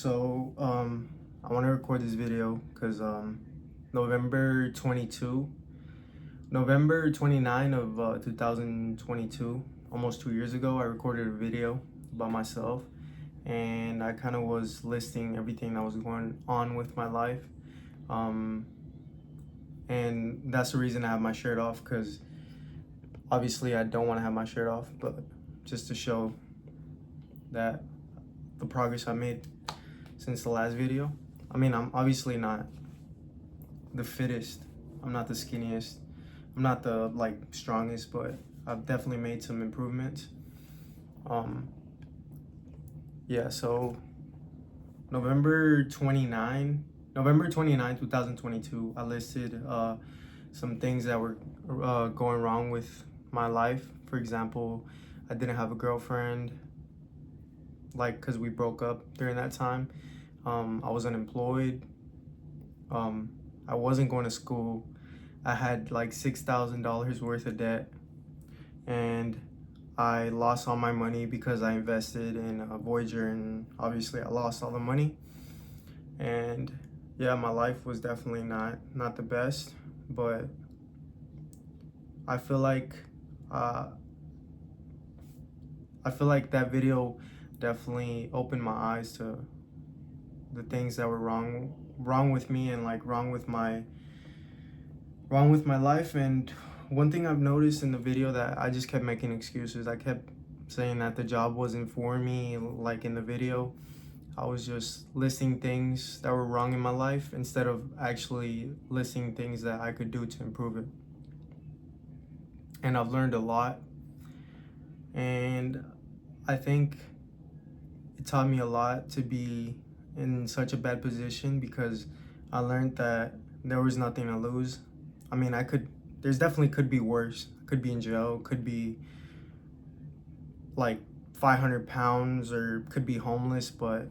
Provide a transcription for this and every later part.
I want to record this video because November 22, November 29 of 2022, almost 2 years ago, I recorded a video about myself, and I kind of was listing everything that was going on with my life. And that's the reason I have my shirt off, because obviously I don't want to have my shirt off, but just to show that the progress I made since the last video. I mean, I'm obviously not the fittest, I'm not the skinniest, I'm not the strongest, but I've definitely made some improvements. Yeah, so November 29, November 29, 2022, I listed some things that were going wrong with my life. For example, I didn't have a girlfriend, because we broke up during that time. I was unemployed. I wasn't going to school. I had like $6,000 worth of debt, and I lost all my money because I invested in a Voyager, and obviously I lost all the money. And yeah, my life was definitely not the best, but I feel like that video definitely opened my eyes to the things that were wrong with me, and wrong with my life. And one thing I've noticed in the video, that I just kept making excuses. I kept saying that the job wasn't for me. Like in the video, I was just listing things that were wrong in my life instead of actually listing things that I could do to improve it. And I've learned a lot, and I think it taught me a lot to be in such a bad position, because I learned that there was nothing to lose. I mean, there's definitely could be worse. Could be in jail, could be like 500 pounds, or could be homeless. But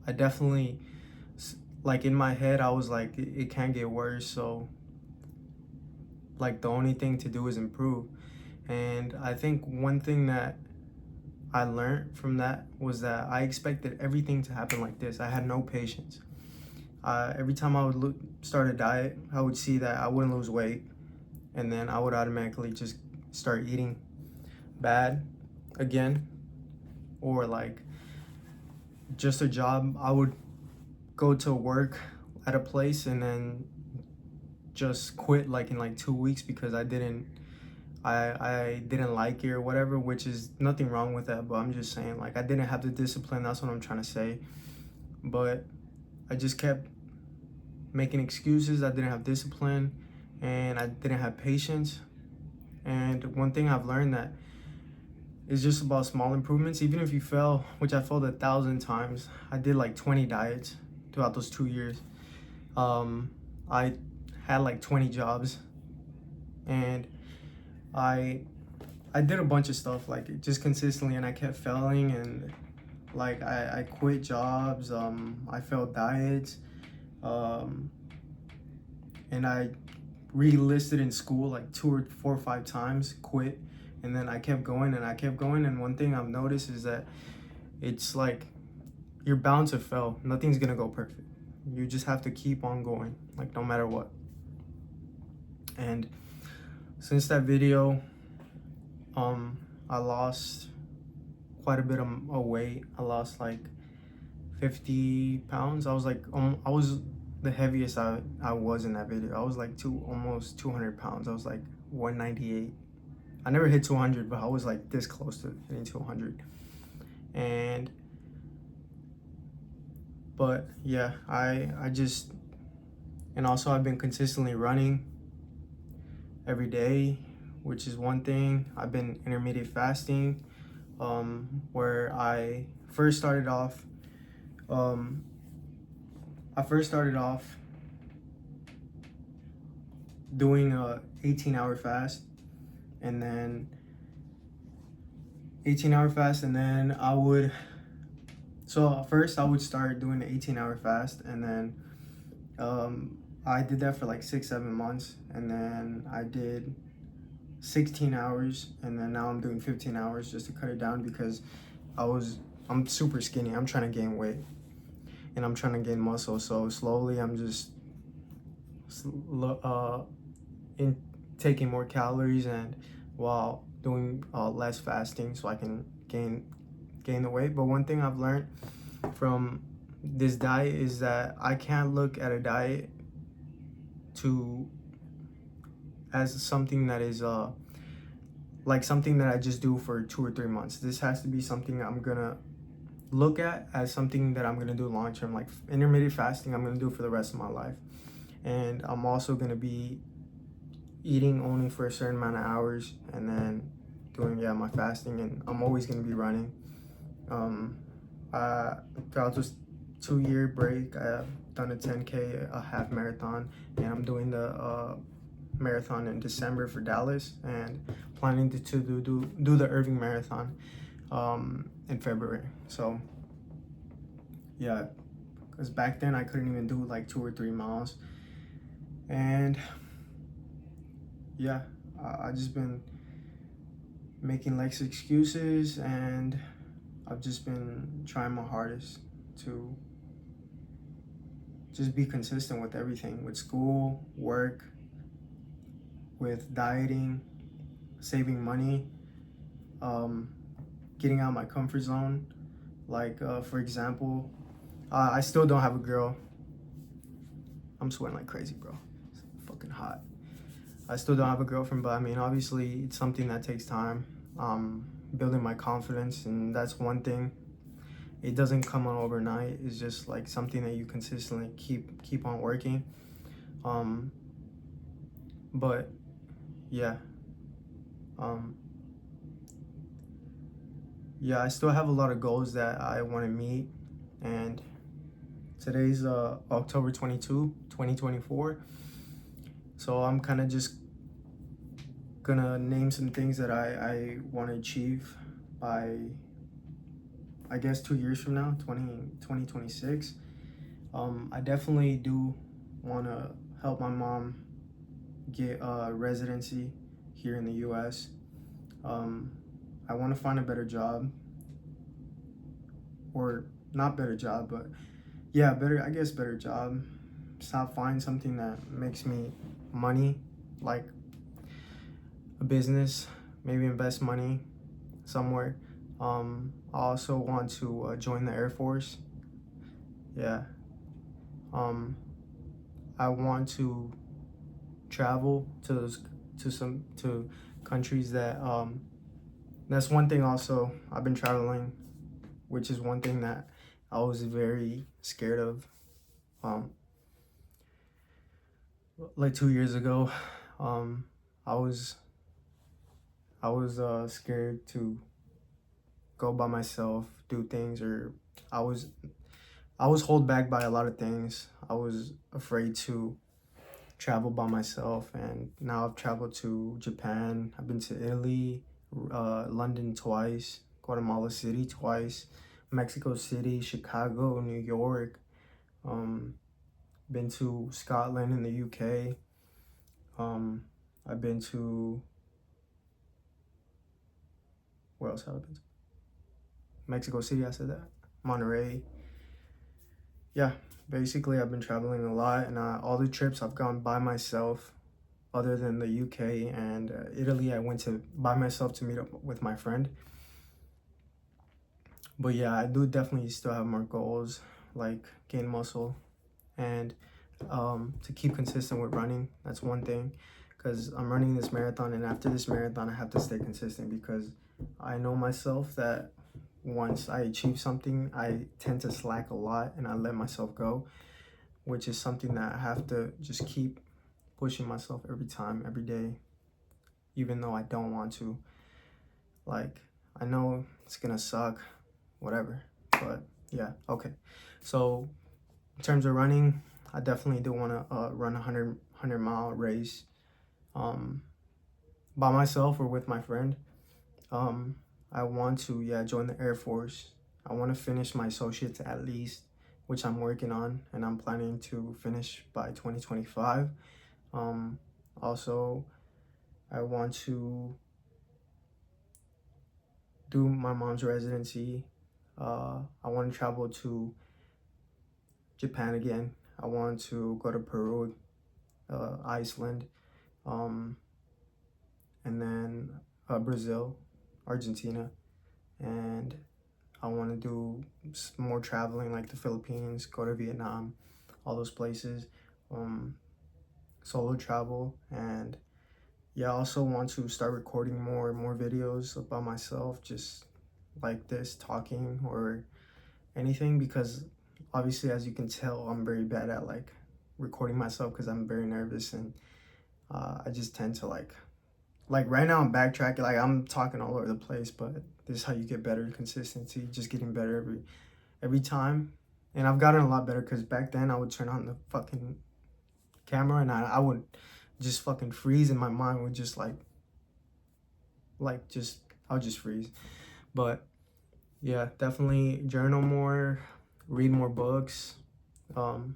I definitely, in my head, I was like, it can't get worse. So the only thing to do is improve. And I think one thing that I learned from that was that I expected everything to happen like this. I had no patience. Every time I would start a diet, I would see that I wouldn't lose weight, and then I would automatically just start eating bad again. Or just a job, I would go to work at a place and then just quit in 2 weeks because I didn't like it or whatever, which is nothing wrong with that, but I'm just saying, I didn't have the discipline. That's what I'm trying to say. But I just kept making excuses. I didn't have discipline, and I didn't have patience. And one thing I've learned, that it's just about small improvements. Even if you fail, which I failed 1,000 times. I did 20 diets throughout those 2 years. I had 20 jobs, and I did a bunch of stuff just consistently, and I kept failing. And I quit jobs, I failed diets, and I re-listed in school 2 or 4 or 5 times, quit, and then I kept going and I kept going. And one thing I've noticed is that it's you're bound to fail. Nothing's gonna go perfect. You just have to keep on going, no matter what. And since that video, I lost quite a bit of weight. I lost 50 pounds. I was I was the heaviest I was in that video. I was almost 200 pounds. I was 198. I never hit 200, but I was this close to hitting 200. But yeah, I just, and also I've been consistently running every day, which is one thing. I've been intermittent fasting, where I first started off doing a 18-hour fast, and then I would, so first I would start doing the 18-hour fast, and then I did that for 6-7 months, and then I did 16 hours, and then now I'm doing 15 hours just to cut it down, because I'm super skinny. I'm trying to gain weight. and I'm trying to gain muscle. So slowly I'm just in taking more calories and while doing less fasting so I can gain the weight. But one thing I've learned from this diet is that I can't look at a diet to as something that is like something that I just do for 2 or 3 months. This has to be something I'm gonna look at as something that I'm gonna do long term. Like intermittent fasting, I'm gonna do for the rest of my life, and I'm also gonna be eating only for a certain amount of hours, and then doing my fasting. And I'm always gonna be running. Throughout this 2 year break, I've done a 10K, a half marathon, and I'm doing the marathon in December for Dallas, and planning to do the Irving Marathon in February. So yeah, because back then I couldn't even do like 2 or 3 miles, and yeah, I just been making less excuses, and I've just been trying my hardest to just be consistent with everything, with school, work, with dieting, saving money, getting out of my comfort zone. Like, for example, I still don't have a girl. I'm sweating like crazy, bro. It's fucking hot. I still don't have a girlfriend, but I mean, obviously, it's something that takes time. Building my confidence, and that's one thing. It doesn't come on overnight. It's just like something that you consistently keep on working. Um, but yeah, um, yeah, I still have a lot of goals that I want to meet, and today's October 22, 2024. So I'm kind of just gonna name some things that I want to achieve by, I guess, 2 years from now, 2026. I definitely do want to help my mom get a residency here in the US. Um, I want to find a better job, or not better job, but yeah, better, I guess, better job. Stop find something that makes me money, like a business, maybe invest money somewhere. I also want to join the Air Force. Yeah. I want to travel to to countries that that's one thing also. I've been traveling, which is one thing that I was very scared of. Um, like 2 years ago, um, I was scared to go by myself, do things, or I was I was held back by a lot of things. I was afraid to travel by myself, and now I've traveled to Japan. I've been to Italy, London twice, Guatemala City twice, Mexico City, Chicago, New York. Um, been to Scotland in the UK. Um, I've been to, where else have I been to? Mexico City, I said that. Monterey. Yeah, basically I've been traveling a lot, and all the trips I've gone by myself, other than the UK and Italy. I went to by myself to meet up with my friend. But yeah, I do definitely still have more goals, like gain muscle, and to keep consistent with running. That's one thing, because I'm running this marathon, and after this marathon I have to stay consistent, because I know myself that once I achieve something, I tend to slack a lot and I let myself go, which is something that I have to just keep pushing myself every time, every day, even though I don't want to. Like, I know it's gonna suck, whatever, but yeah, okay. So in terms of running, I definitely do want to run a 100 mile race, um, by myself or with my friend. Um, I want to, join the Air Force. I want to finish my associates at least, which I'm working on, and I'm planning to finish by 2025. Also, I want to do my mom's residency. I want to travel to Japan again. I want to go to Peru, Iceland, um, and then Brazil, Argentina, and I want to do more traveling like the Philippines, go to Vietnam, all those places, um, solo travel, and yeah, I also want to start recording more videos about myself, just like this, talking or anything, because obviously, as you can tell, I'm very bad at like recording myself because I'm very nervous, and I just tend to like right now I'm backtracking, like I'm talking all over the place, but this is how you get better. Consistency, just getting better every time. And I've gotten a lot better because back then I would turn on the fucking camera and I would just fucking freeze, and my mind would just just I would just freeze. But yeah, definitely journal more, read more books. Um,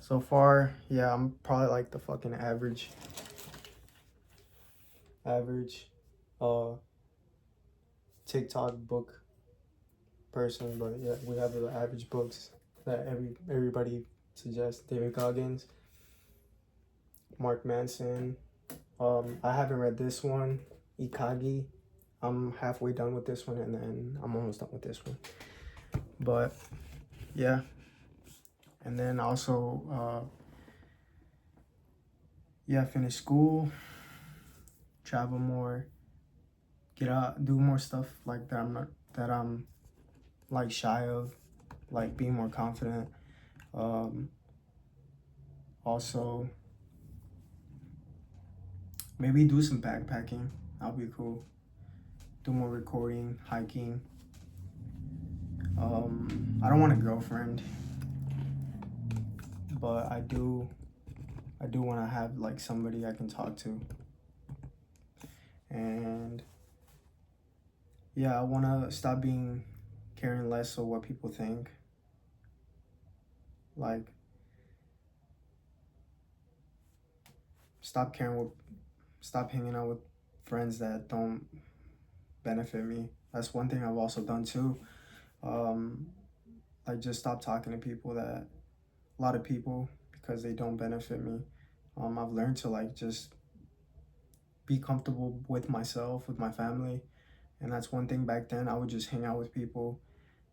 so far, yeah, I'm probably like the fucking average uh TikTok book person, but yeah, we have the average books that everybody suggests. David Goggins, Mark Manson. I haven't read this one, Ikagi. I'm halfway done with this one, and then I'm almost done with this one. But yeah, and then also yeah, finish school, travel more, get out, do more stuff like that I'm like shy of, like being more confident. Um, Also, maybe do some backpacking. That'll be cool. Do more recording, hiking. I don't want a girlfriend, but I do want to have like somebody I can talk to. And yeah, I want to stop caring less of what people think. Like, stop caring what, stop hanging out with friends that don't benefit me. That's one thing I've also done too. Um, like, just stop talking to a lot of people, because they don't benefit me. I've learned to like just be comfortable with myself, with my family. And that's one thing. Back then I would just hang out with people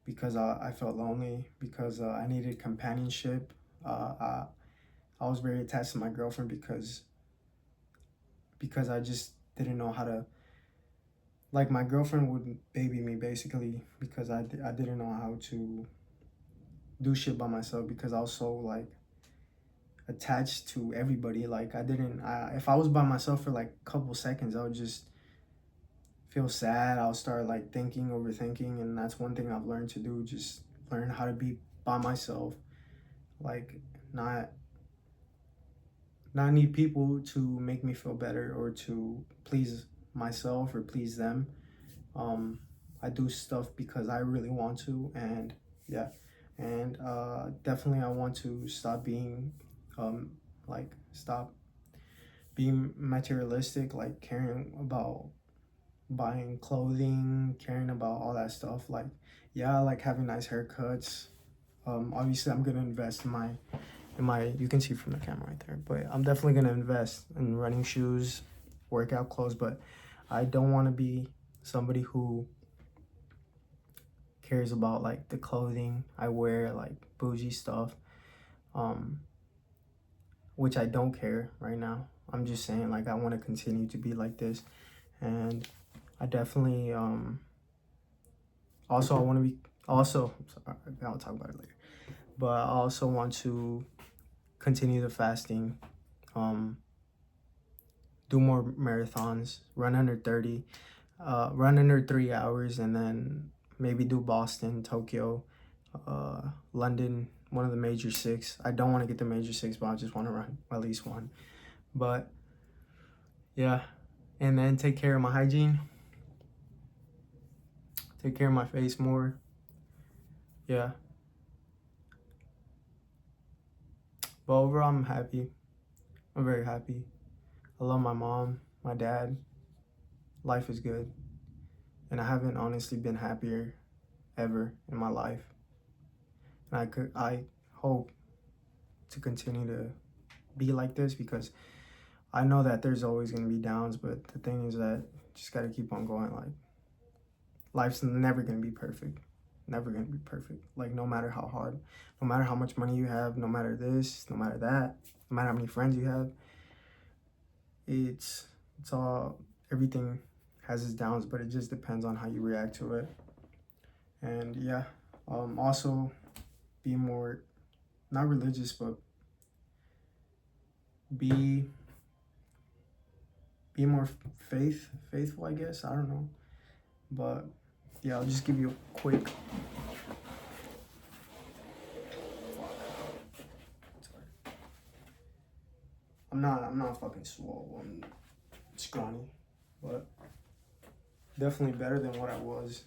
because I felt lonely, because I needed companionship. I was very attached to my girlfriend because I just didn't know how to, like, my girlfriend would baby me basically, because I didn't know how to do shit by myself, because I was so like attached to everybody. Like, if I was by myself for like a couple seconds, I would just feel sad. I'll start like thinking, overthinking, and that's one thing I've learned to do. Just learn how to be by myself, like not not need people to make me feel better or to please myself or please them. Um, I do stuff because I really want to, and yeah, and definitely I want to stop being stop being materialistic, like caring about buying clothing, caring about all that stuff. Like, yeah, I like having nice haircuts. Obviously, I'm gonna invest in my. You can see from the camera right there, but I'm definitely gonna invest in running shoes, workout clothes. But I don't want to be somebody who cares about like the clothing I wear, like bougie stuff. Um, which I don't care right now. I'm just saying, like, I want to continue to be like this, and I definitely also, I want to be, also, sorry, I'll talk about it later. But I also want to continue the fasting, do more marathons, run under 3 hours, and then maybe do Boston, Tokyo, London, one of the major six. I don't want to get the major six, but I just want to run at least one. But yeah, and then take care of my hygiene, take care of my face more. Yeah. But overall, I'm happy. I'm very happy. I love my mom, my dad. Life is good. And I haven't honestly been happier ever in my life. And I hope to continue to be like this, because I know that there's always going to be downs, but the thing is that just got to keep on going. Like, life's never going to be perfect. Never going to be perfect. Like, no matter how hard, no matter how much money you have, no matter this, no matter that, no matter how many friends you have, it's all, everything has its downs, but it just depends on how you react to it. And yeah, also be more, not religious, but be more faithful, I guess. I don't know. But yeah, I'll just give you a quick. I'm not fucking swole. I'm scrawny, but definitely better than what I was.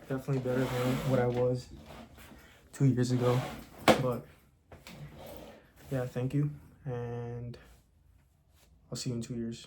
Definitely better than what I was 2 years ago. But yeah, thank you, and I'll see you in 2 years.